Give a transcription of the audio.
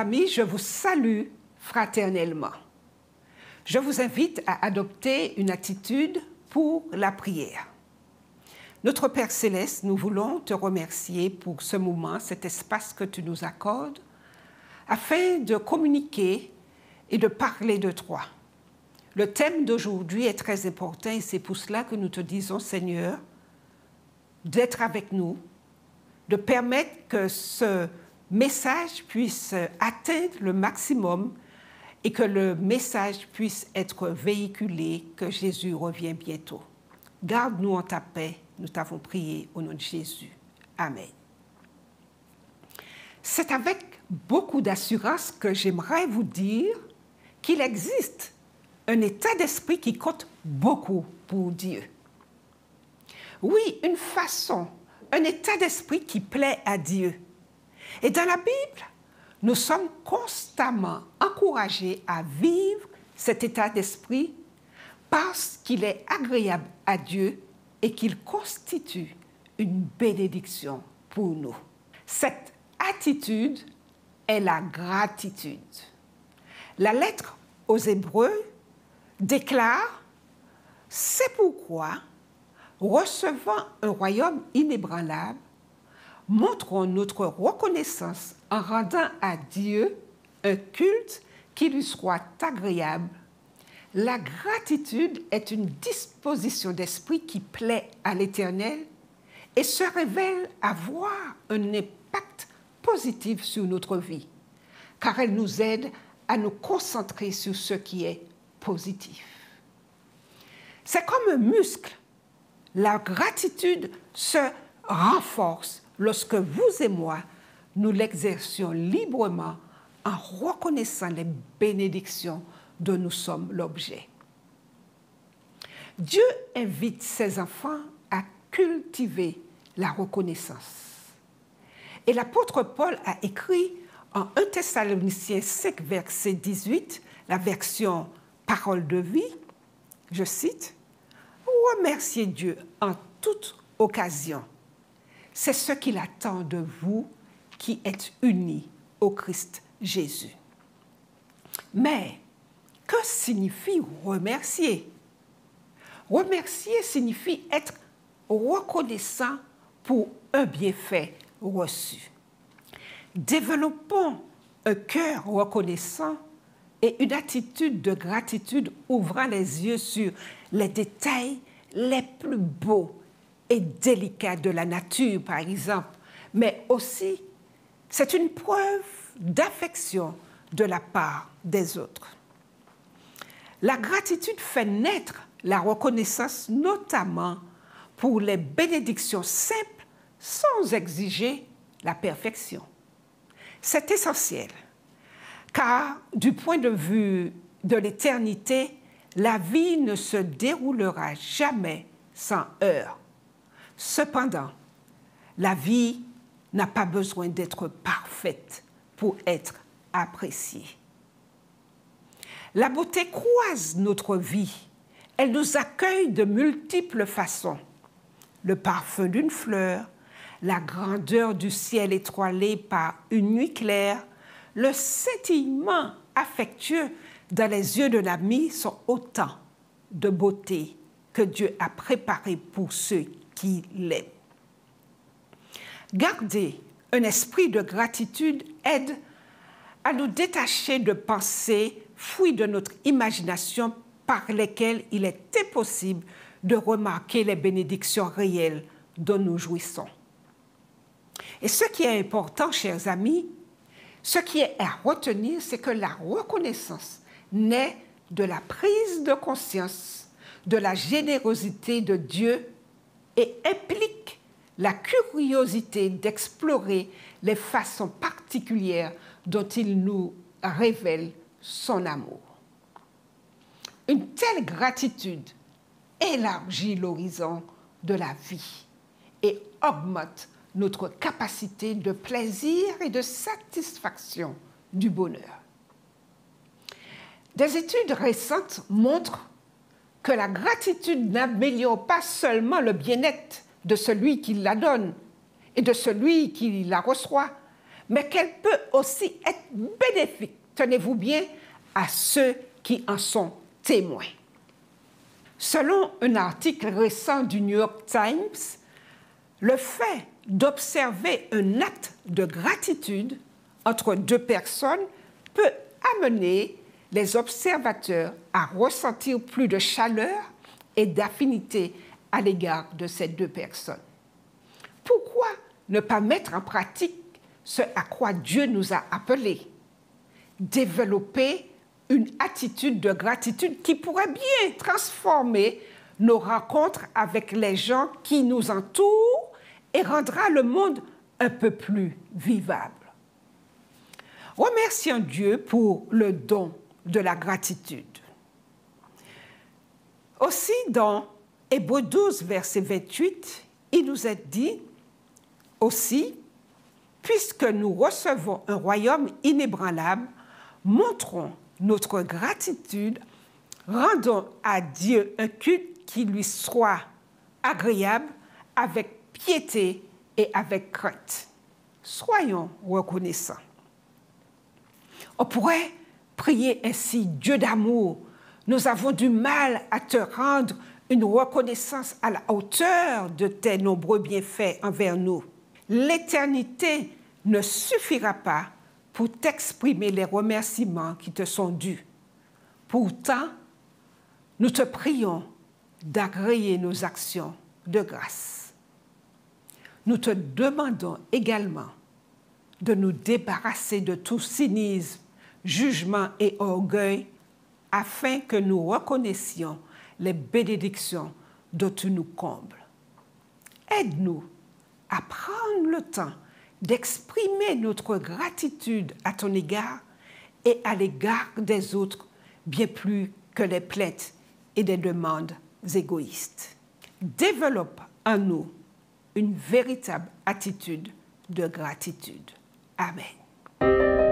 amis, je vous salue fraternellement. Je vous invite à adopter une attitude pour la prière. Notre Père Céleste, nous voulons te remercier pour ce moment, cet espace que tu nous accordes, afin de communiquer et de parler de toi. Le thème d'aujourd'hui est très important et c'est pour cela que nous te disons, Seigneur, d'être avec nous, de permettre que ce message puisse atteindre le maximum et que le message puisse être véhiculé, que Jésus revienne bientôt. Garde-nous en ta paix, nous t'avons prié au nom de Jésus. Amen. C'est avec beaucoup d'assurance que j'aimerais vous dire qu'il existe un état d'esprit qui compte beaucoup pour Dieu. Oui, une façon, un état d'esprit qui plaît à Dieu. Et dans la Bible, nous sommes constamment encouragés à vivre cet état d'esprit parce qu'il est agréable à Dieu et qu'il constitue une bénédiction pour nous. Cette attitude est la gratitude. La lettre aux Hébreux déclare « C'est pourquoi, recevant un royaume inébranlable, montrons notre reconnaissance en rendant à Dieu un culte qui lui soit agréable. La gratitude est une disposition d'esprit qui plaît à l'Éternel et se révèle avoir un impact positif sur notre vie, car elle nous aide à nous concentrer sur ce qui est positif. C'est comme un muscle. La gratitude se renforce lorsque vous et moi, nous l'exercions librement en reconnaissant les bénédictions dont nous sommes l'objet. Dieu invite ses enfants à cultiver la reconnaissance. Et l'apôtre Paul a écrit en 1 Thessaloniciens 5, verset 18, la version Parole de vie, je cite, « Remerciez Dieu en toute occasion. C'est ce qu'il attend de vous qui êtes unis au Christ Jésus. » Mais que signifie remercier? Remercier signifie être reconnaissant pour un bienfait reçu. Développons un cœur reconnaissant et une attitude de gratitude ouvrant les yeux sur les détails les plus beaux et délicats de la nature, par exemple, mais aussi c'est une preuve d'affection de la part des autres. La gratitude fait naître la reconnaissance, notamment pour les bénédictions simples, sans exiger la perfection. C'est essentiel, car du point de vue de l'éternité, la vie ne se déroulera jamais sans heurts. Cependant, la vie n'a pas besoin d'être parfaite pour être appréciée. La beauté croise notre vie. Elle nous accueille de multiples façons. Le parfum d'une fleur, la grandeur du ciel étoilé par une nuit claire, le scintillement affectueux dans les yeux d'un ami sont autant de beauté que Dieu a préparé pour ceux qui l'aiment. Garder un esprit de gratitude aide à nous détacher de pensées fouilles de notre imagination par lesquelles il est impossible de remarquer les bénédictions réelles dont nous jouissons. Et ce qui est important, chers amis, ce qui est à retenir, c'est que la reconnaissance naît de la prise de conscience de la générosité de Dieu et implique la curiosité d'explorer les façons particulières dont il nous révèle son amour. Une telle gratitude élargit l'horizon de la vie et augmente notre capacité de plaisir et de satisfaction du bonheur. Des études récentes montrent que la gratitude n'améliore pas seulement le bien-être de celui qui la donne et de celui qui la reçoit, mais qu'elle peut aussi être bénéfique, tenez-vous bien, à ceux qui en sont témoins. Selon un article récent du New York Times, le fait d'observer un acte de gratitude entre deux personnes peut amener les observateurs à ressentir plus de chaleur et d'affinité à l'égard de ces deux personnes. Pourquoi ne pas mettre en pratique ce à quoi Dieu nous a appelés? Développer une attitude de gratitude qui pourrait bien transformer nos rencontres avec les gens qui nous entourent et rendra le monde un peu plus vivable. Remercions Dieu pour le don de la gratitude. Aussi, dans Hébreux 12, verset 28, il nous est dit aussi, puisque nous recevons un royaume inébranlable, montrons notre gratitude, rendons à Dieu un culte qui lui soit agréable, avec piété et avec crainte. Soyons reconnaissants. On pourrait prier ainsi: Dieu d'amour, nous avons du mal à te rendre une reconnaissance à la hauteur de tes nombreux bienfaits envers nous. L'éternité ne suffira pas pour t'exprimer les remerciements qui te sont dus. Pourtant, nous te prions d'agréer nos actions de grâce. Nous te demandons également de nous débarrasser de tout cynisme, jugement et orgueil, afin que nous reconnaissions les bénédictions dont tu nous combles. Aide-nous à prendre le temps d'exprimer notre gratitude à ton égard et à l'égard des autres, bien plus que les plaintes et des demandes égoïstes. Développe en nous une véritable attitude de gratitude. Amen.